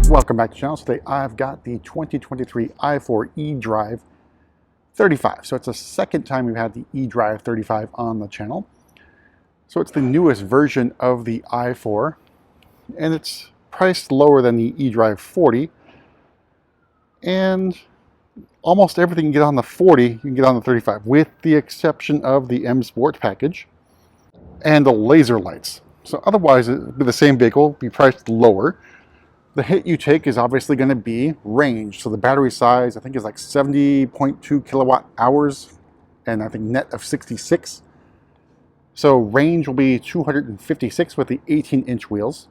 Welcome back to the channel. Today I've got the 2023 i4 eDrive35. So it's the second time we've had the eDrive35 on the channel. So it's the newest version of the i4 and it's priced lower than the eDrive40. And almost everything you can get on the 40, you can get on the 35, with the exception of the M Sport package and the laser lights. So otherwise, it would be the same vehicle, be priced lower. The hit you take is obviously going to be range. So the battery size, I think, is like 70.2 kilowatt hours, and I think net of 66. So range will be 256 with the 18-inch wheels,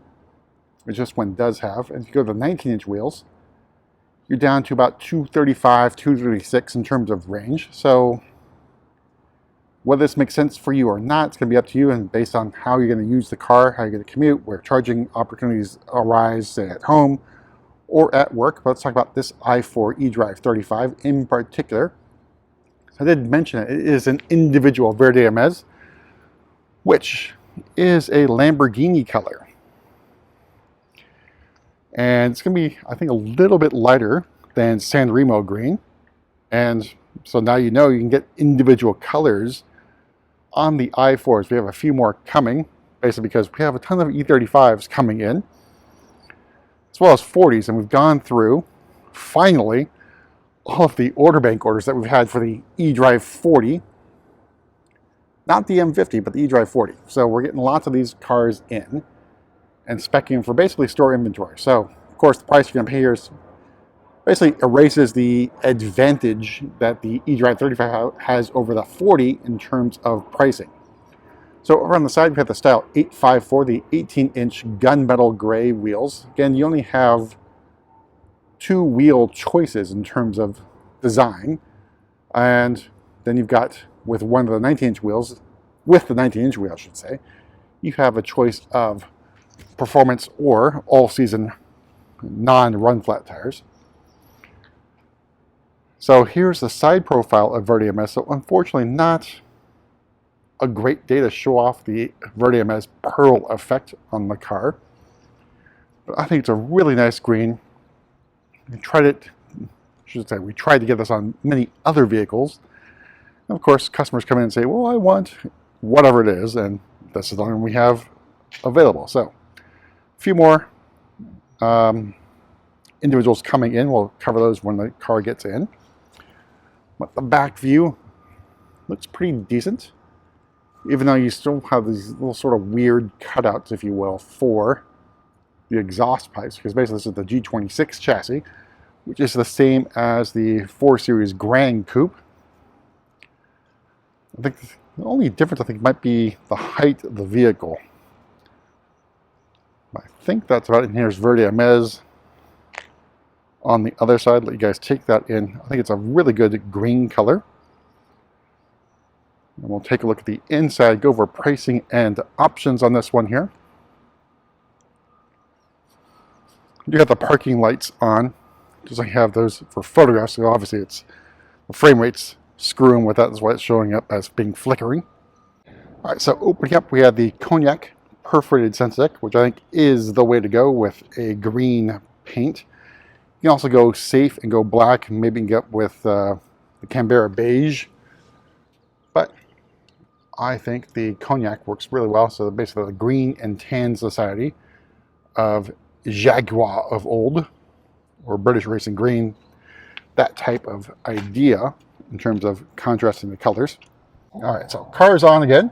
which this one does have. And if you go to the 19-inch wheels, you're down to about 235, 236 in terms of range. So whether this makes sense for you or not, it's going to be up to you, and based on how you're going to use the car, how you're going to commute, where charging opportunities arise, say at home or at work. But let's talk about this i4 eDrive35 in particular. I did mention it is an individual Verde Ermes, which is a Lamborghini color. And it's going to be, I think, a little bit lighter than Sanremo green. And so now you know you can get individual colors on the i4s. We have a few more coming, basically because we have a ton of E35s coming in, as well as 40s, and we've gone through, finally, all of the order bank orders that we've had for the eDrive40. Not the M50, but the eDrive40. So we're getting lots of these cars in and speccing for basically store inventory. So, of course, the price you're going to pay here is basically erases the advantage that the eDrive35 has over the 40 in terms of pricing. So over on the side, we have the Style 854, the 18-inch gunmetal gray wheels. Again, you only have two wheel choices in terms of design. And then you've got, with one of the 19-inch wheels, with the 19-inch wheel, I should say, you have a choice of performance or all-season non-run flat tires. So here's the side profile of Verde Ermes. So unfortunately not a great day to show off the Verde Ermes pearl effect on the car. But I think it's a really nice green. We tried to get this on many other vehicles. And of course, customers come in and say, well, I want whatever it is, and this is the one we have available. So a few more individuals coming in. We'll cover those when the car gets in. But the back view looks pretty decent, even though you still have these little sort of weird cutouts, if you will, for the exhaust pipes, because basically this is the G26 chassis, which is the same as the 4 Series Grand Coupe. I think the only difference, might be the height of the vehicle. I think that's about it. And here's Verde Ermes on the other side. Let you guys take that in. I think it's a really good green color. And we'll take a look at the inside, go over pricing and options on this one here. You got the parking lights on, just like I have those for photographs. So obviously it's the frame rate's screwing with that. That's why it's showing up as being flickering. All right, so opening up, we have the Cognac perforated Sensec, which I think is the way to go with a green paint. You can also go safe and go black, and maybe get with the Canberra beige. But I think the Cognac works really well. So basically the green and tan society of Jaguar of old, or British Racing Green, that type of idea in terms of contrasting the colors. All right, so car's on again.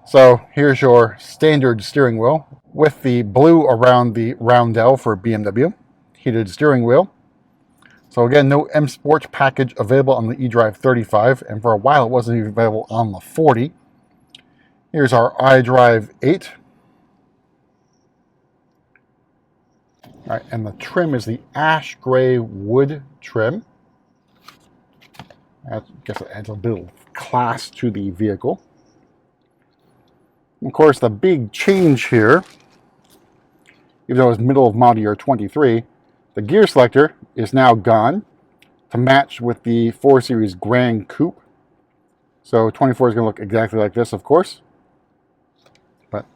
So here's your standard steering wheel with the blue around the roundel for BMW. Heated steering wheel. So again, no M Sport package available on the eDrive35, and for a while it wasn't even available on the 40. Here's our iDrive8. All right, and the trim is the ash gray wood trim. I guess it adds a bit of class to the vehicle. Of course, the big change here, even though it's middle of model year 23, the gear selector is now gone to match with the 4 Series Grand Coupe. So 24 is going to look exactly like this, of course. But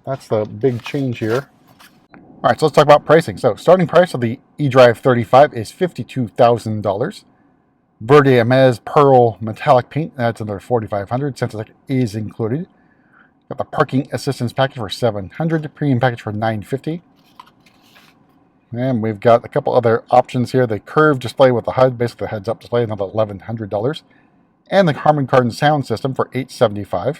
that's the big change here. All right, so let's talk about pricing. So starting price of the eDrive35 is $52,000. Verde Ermes Pearl Metallic Paint, that's another $4,500. Sensotech is included. Got the parking assistance package for $700, premium package for $950. And we've got a couple other options here. The curved display with the HUD, basically the heads-up display, another $1,100. And the Harman Kardon sound system for $875.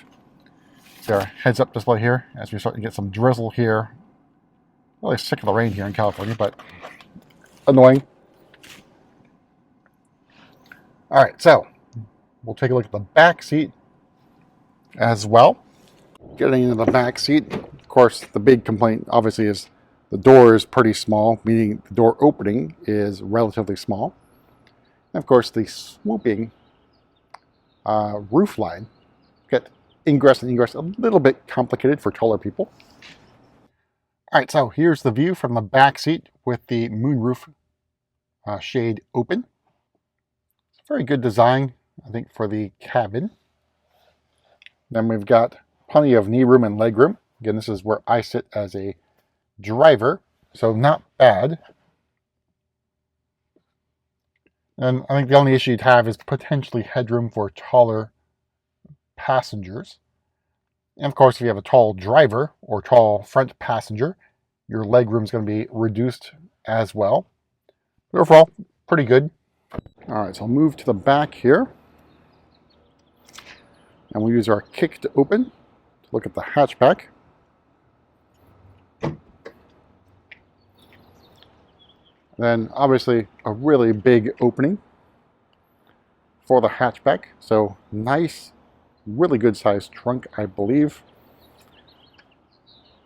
So our heads-up display here, as we start to get some drizzle here. Really sick of the rain here in California, but annoying. All right, so we'll take a look at the back seat as well. Getting into the back seat, of course, the big complaint obviously is the door is pretty small, meaning the door opening is relatively small. And of course, the swooping roof line get ingress and egress a little bit complicated for taller people. All right, so here's the view from the back seat with the moonroof shade open. It's a very good design, I think, for the cabin. Then we've got plenty of knee room and leg room. Again, this is where I sit as a driver, so not bad. And I think the only issue you'd have is potentially headroom for taller passengers. And of course, if you have a tall driver or tall front passenger, your leg room is going to be reduced as well. But overall, pretty good. All right, so I'll move to the back here. And we'll use our kick to open to look at the hatchback. Then obviously a really big opening for the hatchback. So nice, really good sized trunk, I believe.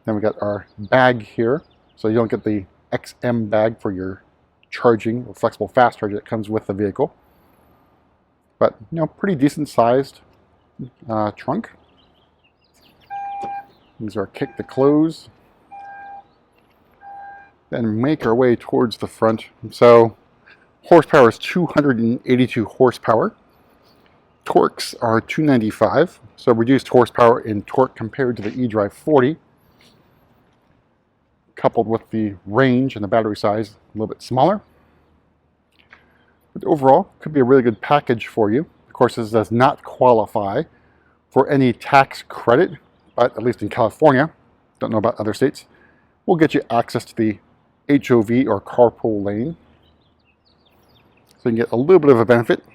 Then we got our bag here. So you don't get the XM bag for your charging or flexible fast charger that comes with the vehicle. But, you know, pretty decent sized trunk. These are kick to close. Then make our way towards the front. So horsepower is 282 horsepower. Torques are 295. So reduced horsepower in torque compared to the eDrive40. Coupled with the range and the battery size a little bit smaller. But overall, could be a really good package for you. Of course, this does not qualify for any tax credit, but at least in California, don't know about other states, we'll get you access to the HOV or carpool lane. So you can get a little bit of a benefit.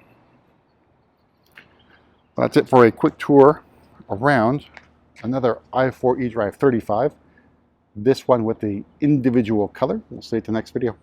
That's it for a quick tour around another i4 eDrive35. This one with the individual color. We'll see you at the next video.